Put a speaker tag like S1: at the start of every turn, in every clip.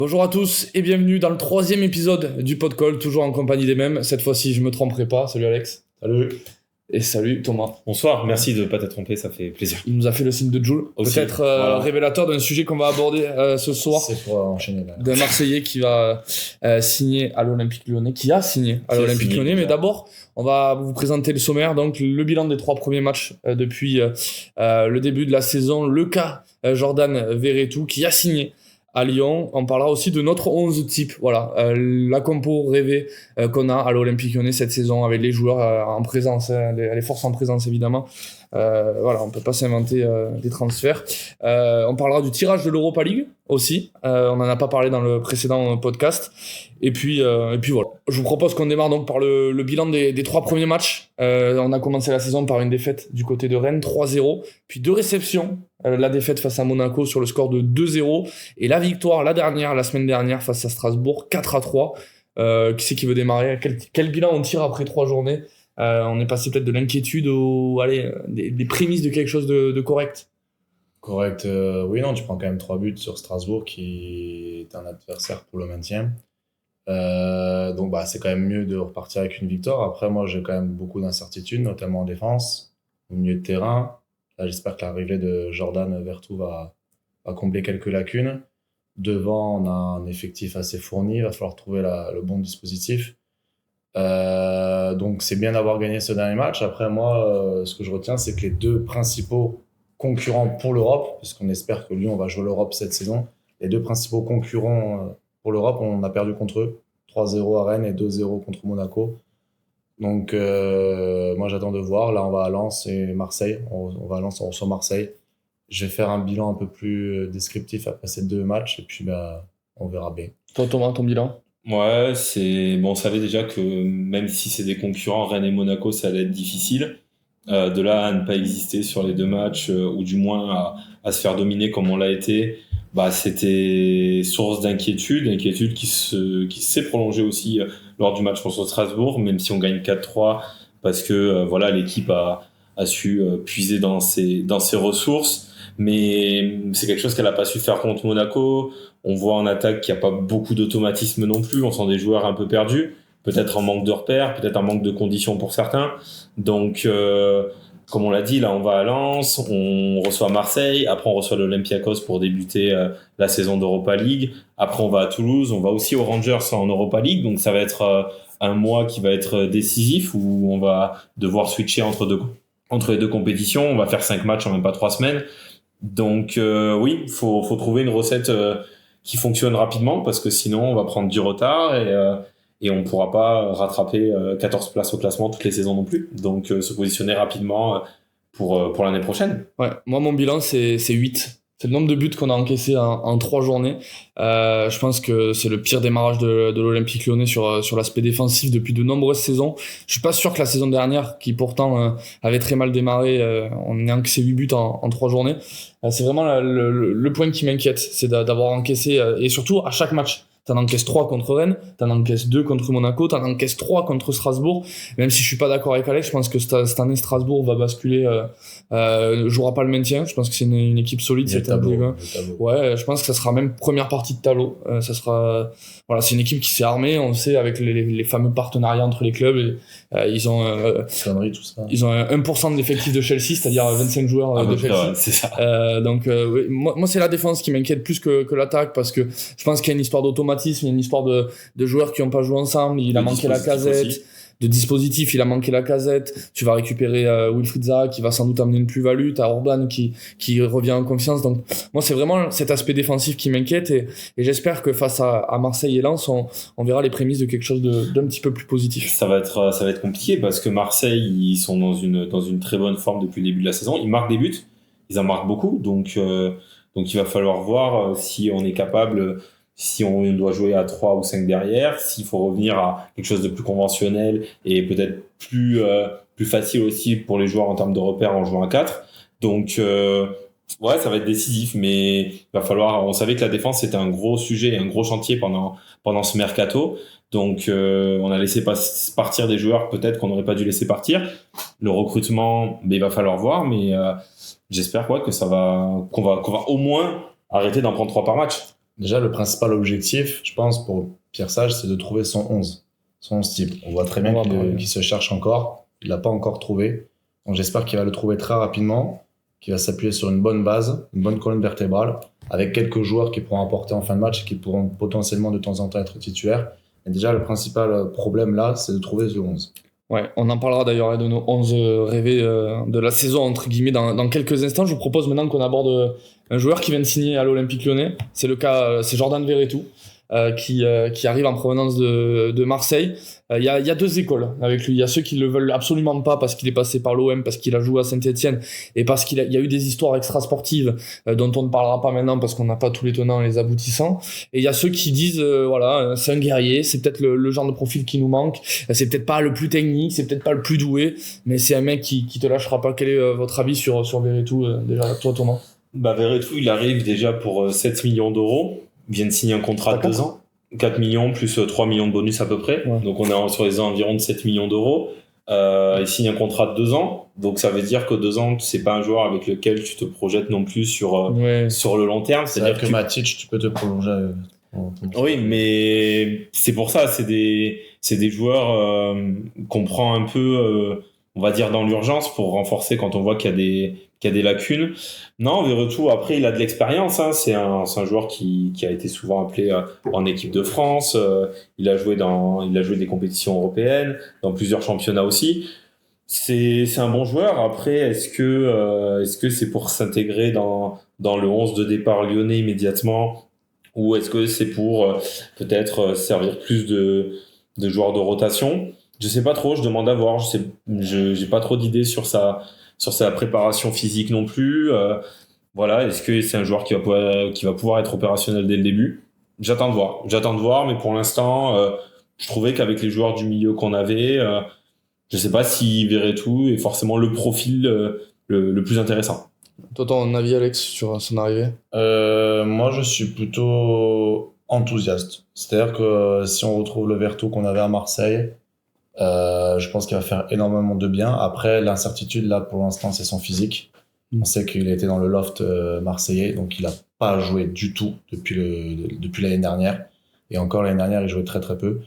S1: Bonjour à tous et bienvenue dans le 3e épisode du Podcall, toujours en compagnie des mêmes. Cette fois-ci, je me tromperai pas. Salut Alex.
S2: Salut.
S1: Et salut Thomas.
S2: Bonsoir, merci de ne pas t'être trompé, ça fait plaisir.
S1: Il nous a fait le signe de Jules,
S2: Aussi,
S1: peut-être
S2: voilà.
S1: révélateur d'un sujet qu'on va aborder ce soir.
S2: C'est pour enchaîner là.
S1: D'un Marseillais qui va signer à l'Olympique Lyonnais, qui a signé à l'Olympique Lyonnais. Mais d'abord, on va vous présenter le sommaire, donc le bilan des 3 premiers matchs depuis le début de la saison. Le cas Jordan Verretou qui a signé à Lyon. On parlera aussi de notre 11 type, voilà, la compo rêvée qu'on a à l'Olympique Lyonnais cette saison avec les joueurs en présence, les forces en présence évidemment. Voilà, on peut pas s'inventer des transferts. On parlera du tirage de l'Europa League aussi. On en a pas parlé dans le précédent podcast. Et puis voilà. Je vous propose qu'on démarre donc par le bilan des 3 premiers matchs. On a commencé la saison par une défaite du côté de Rennes, 3-0, puis 2 réceptions. La défaite face à Monaco sur le score de 2-0 et la victoire la semaine dernière face à Strasbourg, 4-3. Qui c'est qui veut démarrer? Quel bilan on tire après 3 journées? On est passé peut-être de l'inquiétude des prémices de quelque chose de correct.
S3: Correct, oui, non, tu prends quand même 3 buts sur Strasbourg qui est un adversaire pour le maintien. Donc c'est quand même mieux de repartir avec une victoire. Après, moi, j'ai quand même beaucoup d'incertitudes, notamment en défense, au milieu de terrain. Là, j'espère que l'arrivée de Jordan Verretou va combler quelques lacunes. Devant, on a un effectif assez fourni, il va falloir trouver le bon dispositif. Donc c'est bien d'avoir gagné ce dernier match. Après, moi, ce que je retiens, c'est que les 2 principaux concurrents pour l'Europe, puisqu'on espère que Lyon va jouer l'Europe cette saison, les 2 principaux concurrents pour l'Europe, on a perdu contre eux, 3-0 à Rennes et 2-0 contre Monaco. Donc moi j'attends de voir. Là on va à Lens et Marseille, on va à Lens, on reçoit Marseille. Je vais faire un bilan un peu plus descriptif après ces 2 matchs et puis on verra bien.
S1: Toi Thomas, ton bilan?
S2: Ouais, on savait déjà que même si c'est des concurrents, Rennes et Monaco, ça allait être difficile. De là à ne pas exister sur les 2 matchs, ou du moins à se faire dominer comme on l'a été, c'était source d'inquiétude qui s'est prolongée aussi lors du match contre Strasbourg, même si on gagne 4-3, parce que l'équipe a su puiser dans ses ressources. Mais c'est quelque chose qu'elle n'a pas su faire contre Monaco. On voit en attaque qu'il n'y a pas beaucoup d'automatisme non plus. On sent des joueurs un peu perdus. Peut-être en manque de repères, peut-être en manque de conditions pour certains. Donc, comme on l'a dit, là, on va à Lens, on reçoit Marseille. Après, on reçoit l'Olympiakos pour débuter la saison d'Europa League. Après, on va à Toulouse. On va aussi aux Rangers en Europa League. Donc, ça va être un mois qui va être décisif où on va devoir switcher entre les 2 compétitions. On va faire 5 matchs en même pas 3 semaines. Donc oui, faut trouver une recette qui fonctionne rapidement parce que sinon on va prendre du retard et on pourra pas rattraper 14 places au classement toutes les saisons non plus. Donc se positionner rapidement pour l'année prochaine.
S1: Ouais, moi mon bilan c'est 8. C'est le nombre de buts qu'on a encaissé en 3 journées. Je pense que c'est le pire démarrage de l'Olympique Lyonnais sur l'aspect défensif depuis de nombreuses saisons. Je suis pas sûr que la saison dernière, qui pourtant avait très mal démarré, on ait encaissé 8 buts en 3 journées. C'est vraiment le point qui m'inquiète, c'est d'avoir encaissé, et surtout à chaque match. T'en encaisses 3 contre Rennes, t'en encaisses 2 contre Monaco, t'en encaisses 3 contre Strasbourg. Même si je suis pas d'accord avec Alex, je pense que cette année Strasbourg va basculer, jouera pas le maintien. Je pense que c'est une équipe solide cette année. Ouais, je pense que ça sera même première partie de tableau. Ça sera, voilà, c'est une équipe qui s'est armée, on le sait, avec les fameux partenariats entre les clubs. Et, ils ont
S3: tout ça.
S1: Ils ont 1% de l'effectif de Chelsea, c'est-à-dire 25 joueurs de Chelsea.
S2: Ouais, c'est ça.
S1: Donc oui, moi c'est la défense qui m'inquiète plus que l'attaque, parce que je pense qu'il y a une histoire d'automatisme, il y a une histoire de joueurs qui n'ont pas joué ensemble. Il a manqué la Casette aussi. De dispositif, il a manqué la Casette. Tu vas récupérer Wilfried Zaha qui va sans doute amener une plus-value. T'as Orban qui revient en confiance. Donc moi c'est vraiment cet aspect défensif qui m'inquiète, et j'espère que face à Marseille et Lens on verra les prémices de quelque chose d'un petit peu plus positif.
S2: Ça va être compliqué parce que Marseille, ils sont dans une très bonne forme depuis le début de la saison. Ils marquent des buts, ils en marquent beaucoup, donc il va falloir voir si on est capable. Si on doit jouer à 3 ou 5 derrière, s'il faut revenir à quelque chose de plus conventionnel et peut-être plus facile aussi pour les joueurs en termes de repères en jouant à 4. Donc ouais, ça va être décisif, mais il va falloir. On savait que la défense c'était un gros sujet, un gros chantier pendant ce mercato. Donc on a laissé partir des joueurs peut-être qu'on n'aurait pas dû laisser partir. Le recrutement, il va falloir voir, mais j'espère qu'on va au moins arrêter d'en prendre 3 par match.
S3: Déjà, le principal objectif, je pense, pour Pierre Sage, c'est de trouver son 11 type. On voit très bien qu'il se cherche encore. Il l'a pas encore trouvé. Donc, j'espère qu'il va le trouver très rapidement, qu'il va s'appuyer sur une bonne base, une bonne colonne vertébrale, avec quelques joueurs qui pourront apporter en fin de match et qui pourront potentiellement de temps en temps être titulaires. Et déjà, le principal problème là, c'est de trouver le 11.
S1: Ouais, on en parlera d'ailleurs de nos 11 rêvés de la saison, entre guillemets, dans quelques instants. Je vous propose maintenant qu'on aborde un joueur qui vient de signer à l'Olympique Lyonnais. C'est le cas, c'est Jordan Verretou, qui arrive en provenance de Marseille. Il y a deux écoles avec lui. Il y a ceux qui le veulent absolument pas parce qu'il est passé par l'OM, parce qu'il a joué à Saint-Etienne et parce qu'il y a eu des histoires extrasportives dont on ne parlera pas maintenant parce qu'on n'a pas tous les tenants et les aboutissants. Et il y a ceux qui disent voilà, c'est un guerrier, c'est peut-être le genre de profil qui nous manque, c'est peut-être pas le plus technique, c'est peut-être pas le plus doué, mais c'est un mec qui te lâchera pas. Quel est votre avis sur Verretou déjà, toi Thomas?
S2: Verretou, il arrive déjà pour 7 millions d'euros. Il vient de signer un contrat de 2 ans. 4 millions plus 3 millions de bonus à peu près. Ouais. Donc on est sur les environs de 7 millions d'euros. Il signe un contrat de 2 ans. Donc ça veut dire que 2 ans, c'est pas un joueur avec lequel tu te projettes non plus sur le long terme.
S3: C'est-à-dire que Matic, tu peux te prolonger.
S2: Oui, mais c'est pour ça. C'est des joueurs qu'on prend un peu, on va dire, dans l'urgence pour renforcer quand on voit qu'il y a des lacunes. Non, Verretou, après, il a de l'expérience. Hein. C'est un joueur qui a été souvent appelé en équipe de France. Il a joué des compétitions européennes, dans plusieurs championnats aussi. C'est un bon joueur. Après, est-ce que c'est pour s'intégrer dans le 11 de départ lyonnais immédiatement, ou est-ce que c'est pour peut-être servir plus de joueurs de rotation? Je sais pas trop. Je demande à voir. J'ai pas trop d'idées sur sa préparation physique non plus. Voilà, est-ce que c'est un joueur qui va pouvoir être opérationnel dès le début? J'attends de voir, mais pour l'instant, je trouvais qu'avec les joueurs du milieu qu'on avait, je sais pas si Verretou est forcément le profil le plus intéressant.
S1: Toi, ton avis, Alex, sur son arrivée?
S3: Moi, je suis plutôt enthousiaste. C'est-à-dire que si on retrouve le Verretou qu'on avait à Marseille, je pense qu'il va faire énormément de bien. Après, l'incertitude, là, pour l'instant, c'est son physique. On sait qu'il a été dans le loft marseillais, donc il n'a pas joué du tout depuis l'année dernière. Et encore l'année dernière, il jouait très très peu.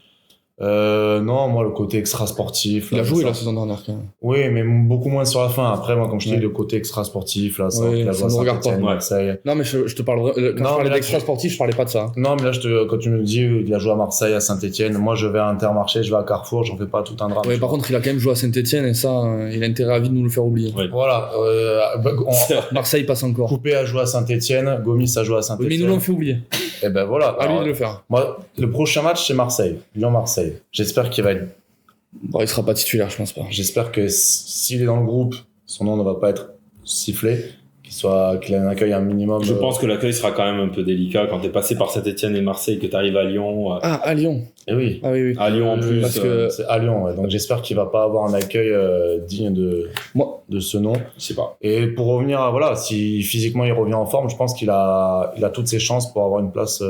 S3: Non, moi, le côté extra-sportif...
S1: Il a joué la saison dernière, quand même.
S3: Oui, mais beaucoup moins sur la fin. Après, moi, comme je dis, le côté extra-sportif, là, ça
S1: me regarde pas.
S3: Marseille.
S1: Non, mais je te parle... Quand je parlais d'extra-sportif, je parlais pas de ça.
S3: Non, mais là, quand tu me dis il a joué à Marseille, à Saint-Etienne, moi, je vais à Intermarché, je vais à Carrefour, j'en fais pas tout un drame.
S1: Oui, par contre, il a quand même joué à Saint-Etienne, et ça, il a intérêt à vite de nous le faire oublier.
S3: Oui. Voilà.
S1: Marseille passe encore.
S3: Coupé a joué à Saint-Etienne, Gomis a joué à Saint-Etienne.
S1: Mais ils nous l'ont fait oublier.
S3: Et ben voilà.
S1: À lui de le faire.
S3: Moi, le prochain match, c'est Marseille. Lyon-Marseille. J'espère qu'il va être...
S1: Bon, il sera pas titulaire, je pense pas.
S3: J'espère que s'il est dans le groupe, son nom ne va pas être sifflé, qu'il ait un accueil un minimum.
S2: Je pense que l'accueil sera quand même un peu délicat quand t'es passé par Saint-Etienne et Marseille, que t'arrives à Lyon.
S1: Ah, à Lyon.
S3: Et oui.
S1: Ah oui.
S2: À Lyon en plus.
S3: Parce que c'est à Lyon, ouais. Donc j'espère qu'il va pas avoir un accueil digne de ce nom.
S2: Je sais pas.
S3: Et pour revenir à, voilà, si physiquement il revient en forme, je pense qu'il a toutes ses chances pour avoir une place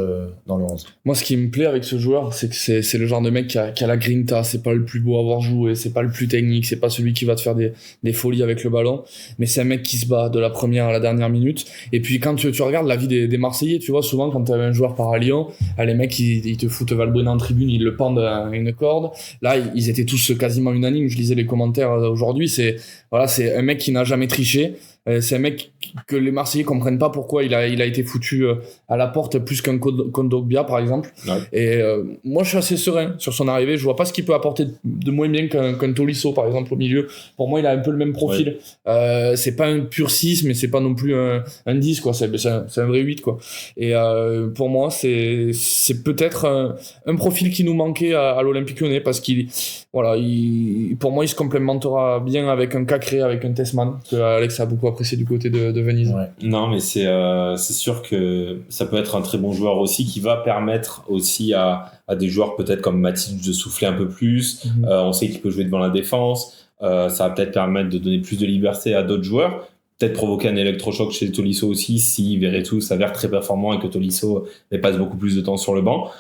S3: dans le 11.
S1: Moi, ce qui me plaît avec ce joueur, c'est que c'est le genre de mec qui a la grinta. C'est pas le plus beau à avoir joué, c'est pas le plus technique, c'est pas celui qui va te faire des folies avec le ballon, mais c'est un mec qui se bat de la première à la dernière minute. Et puis quand tu regardes la vie des Marseillais, tu vois, souvent quand t'avais un joueur part à Lyon, les mecs ils te foutent Valbuena en tribune, ils le pendent à une corde. Là, ils étaient tous quasiment unanimes. Je lisais les commentaires aujourd'hui. C'est un mec qui n'a jamais triché. C'est un mec que les Marseillais comprennent pas pourquoi il a été foutu à la porte plus qu'un Kondogbia par exemple. Ouais. Et moi je suis assez serein sur son arrivée. Je vois pas ce qu'il peut apporter de moins bien qu'un Tolisso par exemple au milieu. Pour moi il a un peu le même profil. Ouais. C'est pas un pur 6 mais c'est pas non plus un 10 quoi. C'est un vrai 8 quoi. Et pour moi c'est peut-être un profil qui nous manquait à l'Olympique Lyonnais parce pour moi il se complémentera bien avec un Cacré, avec un Tessman que Alex a beaucoup apprécié du côté de Venise.
S2: Ouais. Non, mais c'est sûr que ça peut être un très bon joueur aussi qui va permettre aussi à des joueurs peut-être comme Matic de souffler un peu plus. On sait qu'il peut jouer devant la défense. Ça va peut-être permettre de donner plus de liberté à d'autres joueurs. Peut-être provoquer un électrochoc chez Tolisso aussi si Verretou s'avère très performant et que Tolisso passe beaucoup plus de temps sur le banc.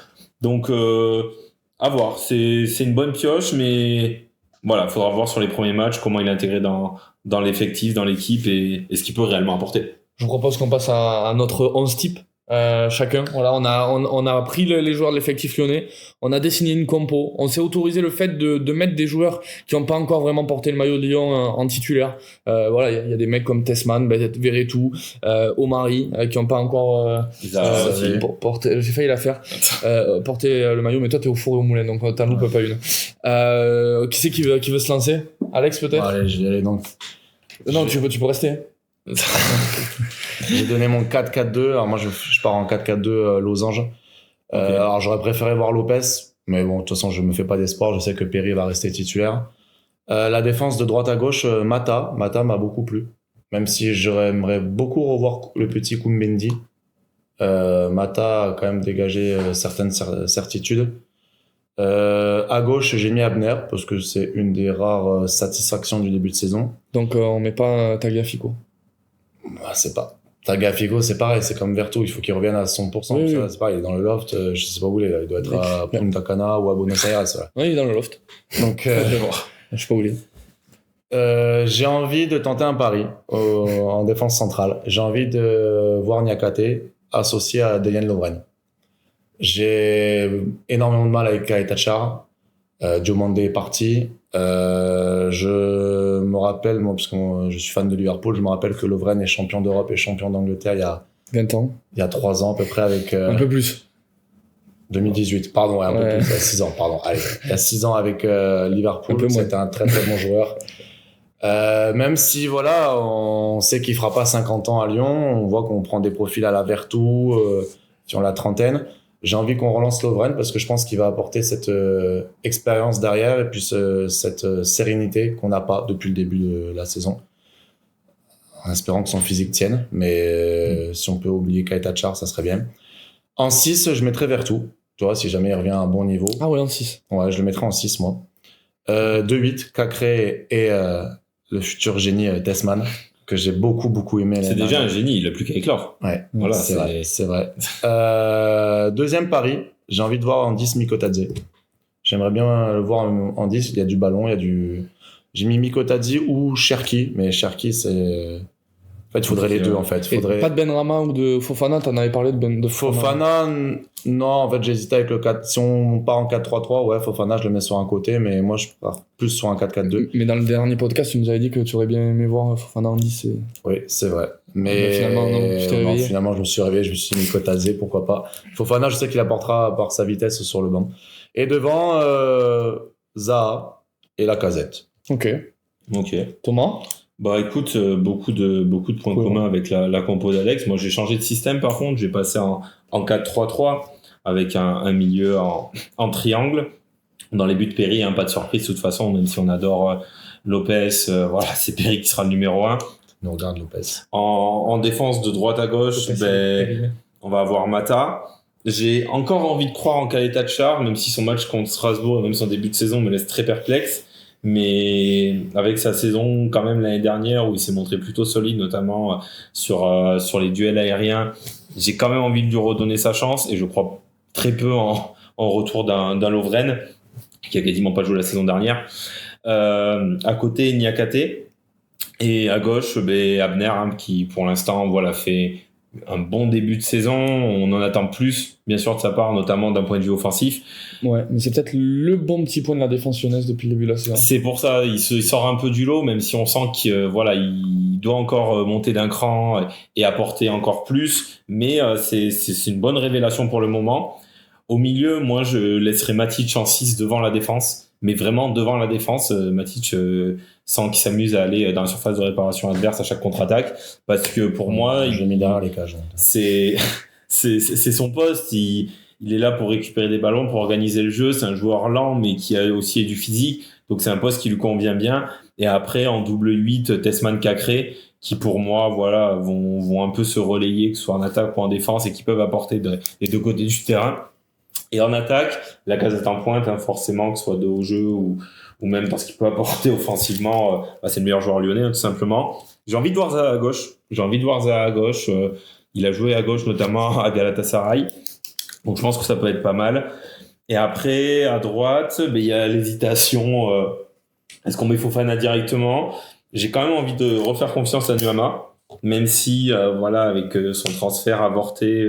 S2: Donc, à voir. C'est une bonne pioche, mais voilà, il faudra voir sur les premiers matchs comment il est intégré dans l'effectif, dans l'équipe et ce qu'il peut réellement apporter.
S1: Je vous propose qu'on passe à notre 11 type chacun. Voilà, on a pris les joueurs de l'effectif lyonnais, on a dessiné une compo, on s'est autorisé le fait de mettre des joueurs qui n'ont pas encore vraiment porté le maillot de Lyon en titulaire. Voilà, il y a des mecs comme Tessman, Verretou, Omari, qui n'ont pas encore porté, j'ai failli la faire, porter le maillot, mais toi t'es au four et au moulin, donc t'en loupes pas une. Qui c'est qui veut se lancer? Alex peut-être?
S3: Allez, je vais aller donc.
S1: Non, tu peux rester.
S3: J'ai donné mon 4-4-2. Alors moi, je pars en 4-4-2 losange. Okay. Alors j'aurais préféré voir Lopez, mais bon, de toute façon, je me fais pas d'espoir. Je sais que Perry va rester titulaire. La défense de droite à gauche, Mata m'a beaucoup plu. Même si j'aimerais beaucoup revoir le petit Koumbendi. Mata a quand même dégagé certaines certitudes. À gauche, j'ai mis Abner parce que c'est une des rares satisfactions du début de saison.
S1: Donc on met pas Tagliafico.
S3: Bah, c'est pas. Tagliafico, c'est pareil, c'est comme Vertu, il faut qu'il revienne à 100%. Oui. C'est pareil, il est dans le loft, je sais pas où il est là, il doit être à Punta Cana ou à Buenos Aires. Là.
S1: Oui, il est dans le loft.
S3: Donc,
S1: je sais pas où il
S3: est. J'ai envie de tenter un pari en défense centrale. J'ai envie de voir Niakate associé à Dejan Lovren. J'ai énormément de mal avec Kai Tachar. Diomande est parti. Je me rappelle, moi, parce que je suis fan de Liverpool, je me rappelle que Lovren est champion d'Europe et champion d'Angleterre il y a
S1: 20 ans.
S3: Il y a 3 ans à peu près avec.
S1: Un peu plus.
S3: 2018, pardon, ouais, un peu plus, il y a 6 ans, pardon. Allez, il y a 6 ans avec Liverpool, c'était un très très bon joueur. Même si, voilà, on sait qu'il fera pas 50 ans à Lyon, on voit qu'on prend des profils à la Vertu, qui ont la trentaine. J'ai envie qu'on relance Lovren parce que je pense qu'il va apporter cette expérience derrière et puis cette sérénité qu'on n'a pas depuis le début de la saison. En espérant que son physique tienne, mais si on peut oublier Kai Tachar, ça serait bien. En 6, je mettrais Vertu. Tu vois, si jamais il revient à un bon niveau.
S1: Ah ouais, en 6.
S3: Ouais, je le mettrais en 6, moi. 2-8, Cacré et le futur génie Tessman, que j'ai beaucoup aimé.
S2: C'est déjà un génie, il a plus qu'à éclore.
S3: Ouais, voilà, c'est vrai. Deuxième pari, j'ai envie de voir en 10 Mikotadze. J'aimerais bien le voir en 10, il y a du ballon, il y a du... J'ai mis Mikotadze ou Cherki, mais Cherki, c'est... En fait, il faudrait les deux, en fait.
S1: Pas de Benrahma ou de Fofana, t'en avais parlé de
S3: Fofana, non, en fait, j'hésitais avec le 4. Si on part en 4-3-3, ouais, Fofana, je le mets sur un côté, mais moi, je pars plus sur un 4-4-2.
S1: Mais dans le dernier podcast, tu nous avais dit que tu aurais bien aimé voir Fofana en 10.
S3: Oui, c'est vrai. Mais finalement, non, finalement, je me suis réveillé, je me suis mis Mikotadze, pourquoi pas. Fofana, je sais qu'il apportera par sa vitesse sur le banc. Et devant, Zaha et Lacazette.
S1: Ok. Thomas ?
S2: Bah écoute, beaucoup de points communs avec la compo d'Alex. Moi j'ai changé de système par contre, j'ai passé en 4-3-3 avec un milieu en triangle. Dans les buts de Perry, pas de surprise de toute façon, même si on adore Lopez, voilà, c'est Perry qui sera le numéro 1.
S3: On regarde Lopez.
S2: En défense de droite à gauche, on va avoir Mata. J'ai encore envie de croire en Kai Tachar, même si son match contre Strasbourg et même son début de saison me laisse très perplexe. Mais avec sa saison quand même l'année dernière où il s'est montré plutôt solide, notamment sur les duels aériens, j'ai quand même envie de lui redonner sa chance et je crois très peu en retour d'un Lovren qui a quasiment pas joué la saison dernière. À côté, Niakate et à gauche, Abner qui pour l'instant fait un bon début de saison. On en attend plus, bien sûr, de sa part, notamment d'un point de vue offensif.
S1: Ouais, mais c'est peut-être le bon petit point de la défense lyonnaise depuis le début de la saison.
S2: C'est pour ça, il sort un peu du lot, même si on sent qu'il doit encore monter d'un cran et apporter encore plus. Mais c'est une bonne révélation pour le moment. Au milieu, moi, je laisserai Matic en 6 devant la défense. Mais vraiment devant la défense, Matic sans qu'il s'amuse à aller dans la surface de réparation adverse à chaque contre-attaque, parce que pour moi,
S3: je l'ai mis derrière les cages.
S2: C'est son poste. Il est là pour récupérer des ballons, pour organiser le jeu. C'est un joueur lent, mais qui a aussi du physique. Donc c'est un poste qui lui convient bien. Et après, en double 8, Tessman Cacré, qui pour moi, vont un peu se relayer, que ce soit en attaque ou en défense, et qui peuvent apporter des deux côtés du terrain. Et en attaque, Lacazette en pointe, forcément, que ce soit de haut jeu ou même parce qu'il peut apporter offensivement, c'est le meilleur joueur lyonnais, tout simplement. J'ai envie de voir Zaha à gauche. Il a joué à gauche, notamment à Galatasaray. Donc je pense que ça peut être pas mal. Et après, à droite, il y a l'hésitation. Est-ce qu'on met Fofana directement ? J'ai quand même envie de refaire confiance à Nuama. même si voilà, avec son transfert avorté,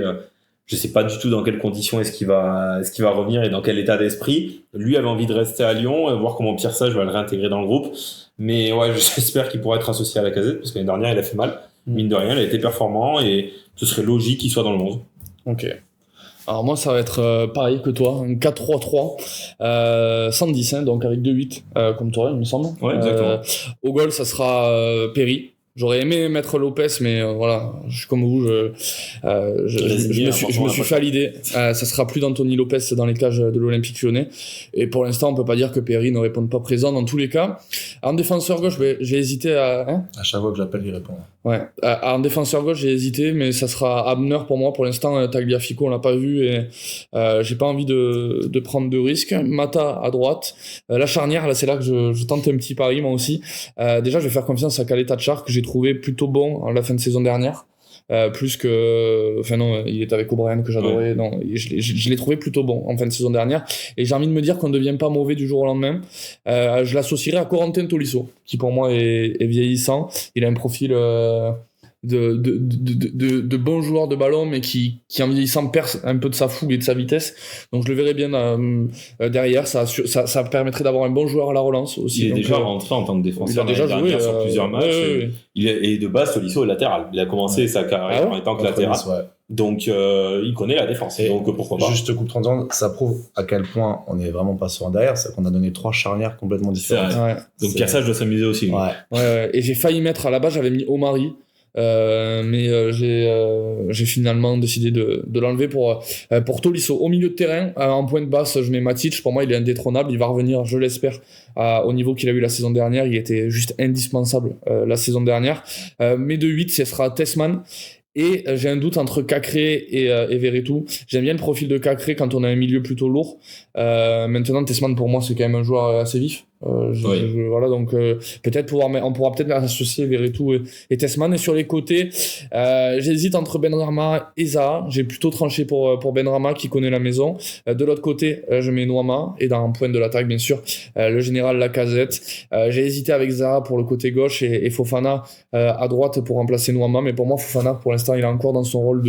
S2: je sais pas du tout dans quelles conditions est-ce qu'il va revenir et dans quel état d'esprit. Lui avait envie de rester à Lyon, voir comment Pierre Sage va le réintégrer dans le groupe. Mais ouais, j'espère qu'il pourra être associé à la Lacazette, parce que l'année dernière il a fait mal. Mine de rien, il a été performant et ce serait logique qu'il soit dans le 11.
S1: Ok. Alors moi ça va être pareil que toi, un 4-3-3, 110, hein, donc avec 2-8 comme toi il me semble.
S2: Ouais, exactement.
S1: Au goal ça sera Perry. J'aurais aimé mettre Lopez, mais voilà, je suis comme vous, je me suis fait à l'idée. Ça sera plus d'Anthony Lopez dans les cages de l'Olympique Lyonnais. Et pour l'instant, on peut pas dire que Perry ne réponde pas présent dans tous les cas. En défenseur gauche, j'ai hésité à...
S3: À chaque fois que je l'appelle, il répond.
S1: Ouais. En défenseur gauche, j'ai hésité, mais ça sera Abner pour moi. Pour l'instant, Tagliafico, on l'a pas vu et j'ai pas envie de prendre de risques. Mata à droite. La charnière, là, c'est là que je tente un petit pari, moi aussi. Déjà, je vais faire confiance à Caleta Char, que j'ai trouvé plutôt bon en la fin de saison dernière. Plus que... Enfin non, il est avec O'Brien que j'adorais. Ouais. Non, je l'ai trouvé plutôt bon en fin de saison dernière. Et j'ai envie de me dire qu'on ne devient pas mauvais du jour au lendemain. Je l'associerai à Corentin Tolisso, qui pour moi est vieillissant. Il a un profil de bon joueur de ballon, mais qui en vieillissant perd un peu de sa fougue et de sa vitesse. Donc je le verrai bien derrière. Ça permettrait d'avoir un bon joueur à la relance aussi.
S2: Il est déjà rentré en tant que défenseur.
S1: Il a déjà joué
S2: sur plusieurs matchs.
S1: Oui.
S2: Et de base, Tolisso est latéral. Il a commencé sa carrière en étant que latéral. Donc il connaît la défense. Et donc pourquoi pas.
S3: Juste coupe 30 ans, ça prouve à quel point on est vraiment pas sur un derrière. C'est qu'on a donné 3 charnières complètement différentes.
S2: Donc Pierre Sage doit s'amuser aussi.
S1: Ouais. Et j'ai failli mettre à la base, j'avais mis Omari. Mais j'ai finalement décidé de l'enlever pour Tolisso. Au milieu de terrain, en pointe basse, je mets Matic. Pour moi, il est indétrônable. Il va revenir, je l'espère, au niveau qu'il a eu la saison dernière. Il était juste indispensable la saison dernière. Mais de 8, ce sera Tessman. Et j'ai un doute entre Cacré et Verretou. J'aime bien le profil de Cacré quand on a un milieu plutôt lourd. Maintenant, Tessman, pour moi, c'est quand même un joueur assez vif. Voilà, donc peut-être on pourra peut-être associer Verretou et Tessman. Et sur les côtés, j'hésite entre Benrahma et Zaha. J'ai plutôt tranché pour Benrahma qui connaît la maison. De l'autre côté, je mets Noama, et dans un point de l'attaque bien sûr le général Lacazette. J'ai hésité avec Zaha pour le côté gauche et Fofana à droite pour remplacer Noama, mais pour moi Fofana pour l'instant il est encore dans son rôle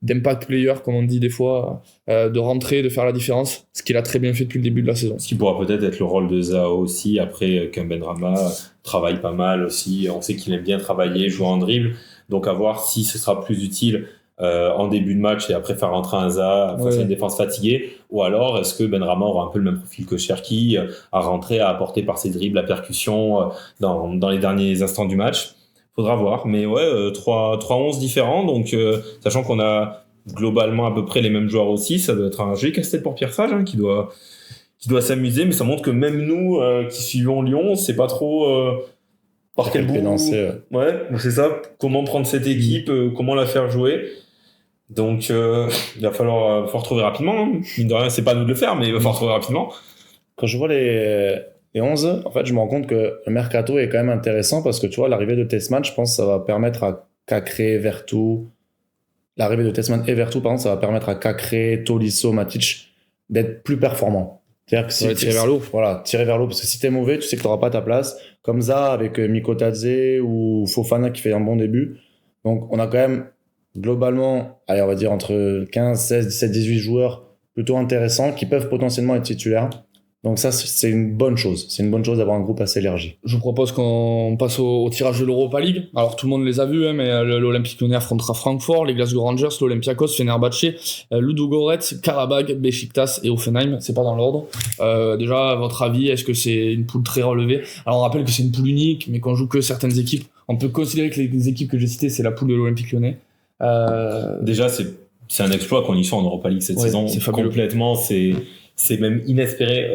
S1: d'impact player, comme on dit des fois, de rentrer, de faire la différence, ce qu'il a très bien fait depuis le début de la saison.
S2: Ce qui pourra peut-être être le rôle de Zaha aussi, après qu'un Benrahma travaille pas mal aussi. On sait qu'il aime bien travailler, jouer en dribble, donc à voir si ce sera plus utile en début de match et après faire rentrer un Zaha face à une défense fatiguée, ou alors est-ce que Benrahma aura un peu le même profil que Cherki, à rentrer, à apporter par ses dribbles, la percussion dans les derniers instants du match. Faudra voir, mais ouais, 3-11 différents, donc sachant qu'on a globalement à peu près les mêmes joueurs aussi, ça doit être un joli casse-tête pour Pierre Sage, hein, qui doit s'amuser, mais ça montre que même nous qui suivons Lyon, c'est pas trop par quel bout ouais, c'est ça, comment prendre cette équipe, comment la faire jouer. Donc il va falloir retrouver rapidement, hein. Mine de rien, c'est pas à nous de le faire, mais il va falloir retrouver rapidement.
S3: Quand je vois les 11, en fait, je me rends compte que le mercato est quand même intéressant parce que tu vois, l'arrivée de Tessman, je pense que ça va permettre à Cacré, Verretou, l'arrivée de Tessman et Verretou, par exemple, ça va permettre à Cacré, Tolisso, Matic d'être plus performants. C'est-à-dire que si
S1: tirer vers l'eau.
S3: Voilà, tirer vers l'eau, parce que si t'es mauvais, tu sais que t'auras pas ta place. Comme ça, avec Mikotadze ou Fofana qui fait un bon début. Donc, on a quand même, globalement, allez, on va dire entre 15, 16, 17, 18 joueurs plutôt intéressants qui peuvent potentiellement être titulaires. Donc ça, c'est une bonne chose. C'est une bonne chose d'avoir un groupe assez élargi.
S1: Je vous propose qu'on passe au tirage de l'Europa League. Alors tout le monde les a vus, hein, mais l'Olympique Lyonnais affrontera Francfort, les Glasgow Rangers, l'Olympiakos, Fenerbahçe, Ludogorets, Karabag, Beşiktaş et Hoffenheim. C'est pas dans l'ordre. Déjà, à votre avis, est-ce que c'est une poule très relevée? Alors on rappelle que c'est une poule unique, mais qu'on joue que certaines équipes. On peut considérer que les équipes que j'ai citées, c'est la poule de l'Olympique Lyonnais.
S2: Déjà, c'est un exploit qu'on y soit en Europa League cette saison.
S1: C'est fabuleux.
S2: Complètement, c'est même inespéré.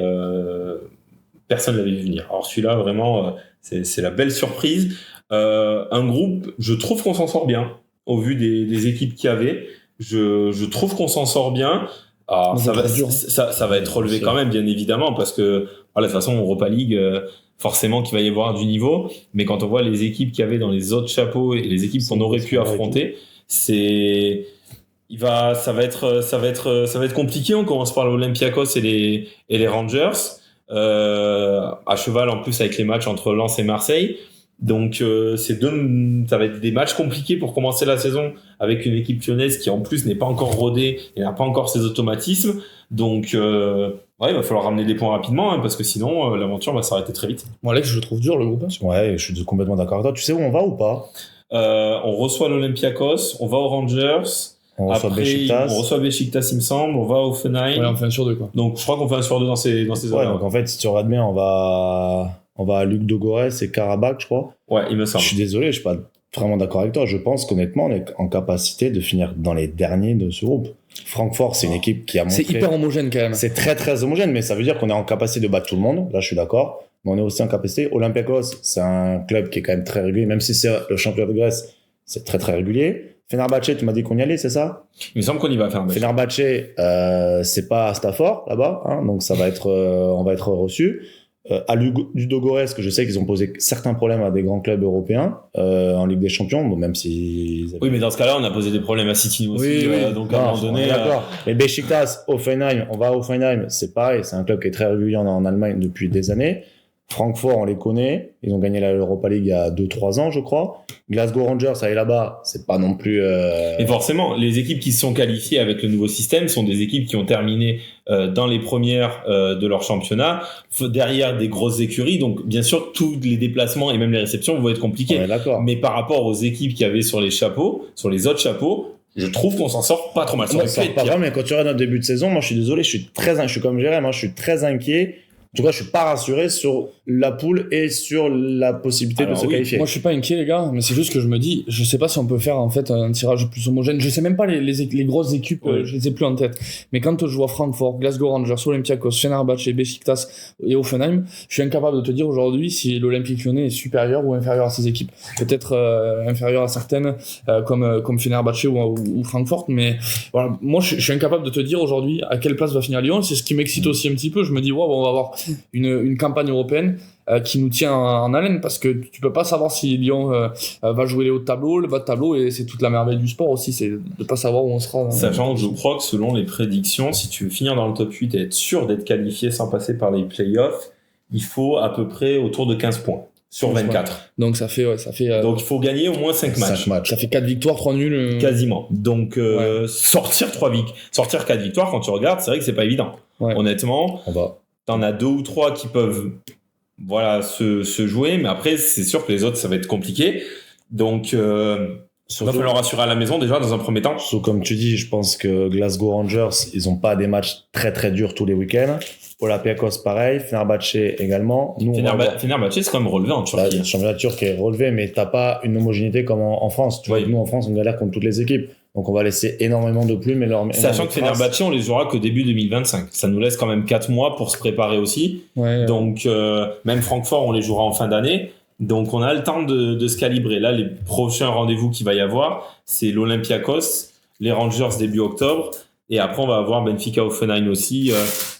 S2: Personne ne l'avait vu venir. Alors celui-là, vraiment, c'est la belle surprise. Un groupe, je trouve qu'on s'en sort bien au vu des équipes qu'il y avait. Je trouve qu'on s'en sort bien. Alors, ça va être relevé quand même, bien évidemment, parce que voilà, de toute façon, Europa League, forcément qu'il va y avoir du niveau. Mais quand on voit les équipes qu'il y avait dans les autres chapeaux et les équipes qu'on aurait pu affronter, ça va être compliqué. On commence par l'Olympiakos et les Rangers, à cheval en plus avec les matchs entre Lens et Marseille. Donc ça va être des matchs compliqués pour commencer la saison avec une équipe lyonnaise qui en plus n'est pas encore rodée et n'a pas encore ses automatismes. Donc il va falloir ramener des points rapidement parce que sinon l'aventure va s'arrêter très vite.
S1: Bon, Alex, je le trouve dur le groupe.
S3: Ouais, je suis complètement d'accord avec toi. Tu sais où on va ou pas?
S2: On reçoit l'Olympiakos, on va aux Rangers.
S3: On reçoit
S2: Beşiktaş, il me semble. On va au Offenheim.
S1: Ouais, on fait un sur deux, quoi.
S2: Donc je crois qu'on fait un sur deux dans ces
S3: ouais, donc en fait, si tu regardes bien, on va à Ludogorets et Karabakh, je crois.
S2: Ouais, il me semble.
S3: Je suis désolé, je suis pas vraiment d'accord avec toi. Je pense qu'honnêtement, on est en capacité de finir dans les derniers de ce groupe. Francfort, c'est une équipe qui a montré...
S1: C'est hyper homogène quand même.
S3: C'est très très homogène, mais ça veut dire qu'on est en capacité de battre tout le monde. Là, je suis d'accord. Mais on est aussi en capacité. Olympiakos, c'est un club qui est quand même très régulier. Même si c'est le championnat de Grèce, c'est très très régulier. Fenerbahçe, tu m'as dit qu'on y allait, c'est ça?
S2: Il me semble qu'on y va faire un match.
S3: Fenerbahçe, c'est pas à Stafford, là-bas. Hein, donc ça va être, on va être reçu. À Ludogorets, que je sais qu'ils ont posé certains problèmes à des grands clubs européens en Ligue des Champions, bon, même si...
S2: Oui, mais dans ce cas-là, on a posé des problèmes à City aussi.
S3: Oui.
S2: Donc à un moment donné...
S3: D'accord. Mais Beşiktaş, Offenheim, on va à Offenheim, c'est pareil, c'est un club qui est très régulier en Allemagne depuis des années. Francfort, on les connaît. Ils ont gagné l'Europa League il y a 2-3 ans, je crois. Glasgow Rangers, aller là-bas, c'est pas non plus...
S2: Et forcément, les équipes qui se sont qualifiées avec le nouveau système sont des équipes qui ont terminé dans les premières de leur championnat, derrière des grosses écuries. Donc, bien sûr, tous les déplacements et même les réceptions vont être compliqués.
S3: Ouais, d'accord.
S2: Mais par rapport aux équipes qu'il y avait sur les chapeaux, sur les autres chapeaux, je trouve qu'on s'en sort pas trop mal.
S3: On sort pas mal, mais quand tu regardes notre début de saison, moi, je suis désolé, je suis comme Jérém, je suis très inquiet. En tout cas, je suis pas rassuré sur la poule et sur la possibilité de se qualifier.
S1: Moi, je suis pas inquiet, les gars, mais c'est juste que je me dis, je sais pas si on peut faire en fait un tirage plus homogène. Je sais même pas les grosses équipes, je les ai plus en tête. Mais quand je vois Francfort, Glasgow Rangers, Olympiakos, Fenerbahçe, Beşiktaş et Offenheim, je suis incapable de te dire aujourd'hui si l'Olympique Lyonnais est supérieur ou inférieur à ces équipes. Peut-être inférieur à certaines, comme Fenerbahçe ou Francfort, mais voilà, moi, je suis incapable de te dire aujourd'hui à quelle place va finir Lyon. C'est ce qui m'excite aussi un petit peu. Je me dis, on va avoir une campagne européenne qui nous tient en haleine, parce que tu peux pas savoir si Lyon va jouer les hauts de tableau, le bas de tableau, et c'est toute la merveille du sport aussi, c'est de pas savoir où on sera.
S2: Sachant que je crois que selon les prédictions, si tu veux finir dans le top 8 et être sûr d'être qualifié sans passer par les playoffs, il faut à peu près autour de 15 points sur 24.
S1: Donc ça fait
S2: donc il faut gagner au moins 5 matchs.
S1: Ça fait 4 victoires, 3 nuls.
S2: Quasiment. Donc sortir 4 victoires, quand tu regardes, c'est vrai que c'est pas évident.
S1: Ouais.
S2: Honnêtement, t'en as 2 ou 3 qui peuvent se jouer, mais après c'est sûr que les autres ça va être compliqué. Donc il va falloir assurer à la maison déjà dans un premier temps.
S3: Surtout comme tu dis, je pense que Glasgow Rangers, ils ont pas des matchs très très durs tous les week-ends. Olympiakos pareil, Fenerbahçe également.
S2: Fenerbahçe c'est quand même relevé en Turquie.
S3: Le championnat turc est relevé, mais t'as pas une homogénéité comme en France. Tu vois, nous en France on galère contre toutes les équipes. Donc on va laisser énormément de plumes.
S2: Sachant que Fenerbahçe, on les jouera que début 2025. Ça nous laisse quand même 4 mois pour se préparer aussi. Donc même Francfort, on les jouera en fin d'année. Donc on a le temps de se calibrer. Là, les prochains rendez-vous qu'il va y avoir, c'est l'Olympiakos, les Rangers début octobre. Et après, on va avoir Benfica Offenheim aussi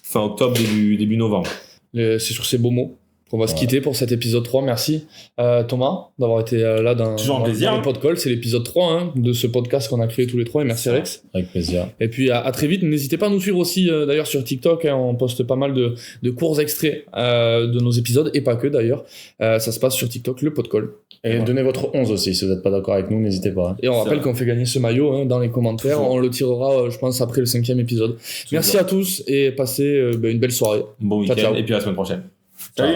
S2: fin octobre, début novembre.
S1: C'est sur ces beaux mots qu'on va se quitter pour cet épisode 3. Merci Thomas d'avoir été là dans le podcast. C'est l'épisode 3 de ce podcast qu'on a créé tous les trois, et merci Alex.
S3: Avec plaisir.
S1: Et puis à très vite. N'hésitez pas à nous suivre aussi d'ailleurs sur TikTok, on poste pas mal de courts extraits de nos épisodes, et pas que d'ailleurs. Ça se passe sur TikTok, le podcast.
S3: Et donnez votre 11 aussi, si vous n'êtes pas d'accord avec nous, n'hésitez pas.
S1: Et on rappelle qu'on fait gagner ce maillot dans les commentaires. Toujours. On le tirera, je pense, après le 5e épisode. Toujours. Merci à tous et passez une belle soirée.
S2: Bon week-end, et puis à la semaine prochaine.
S3: Salut.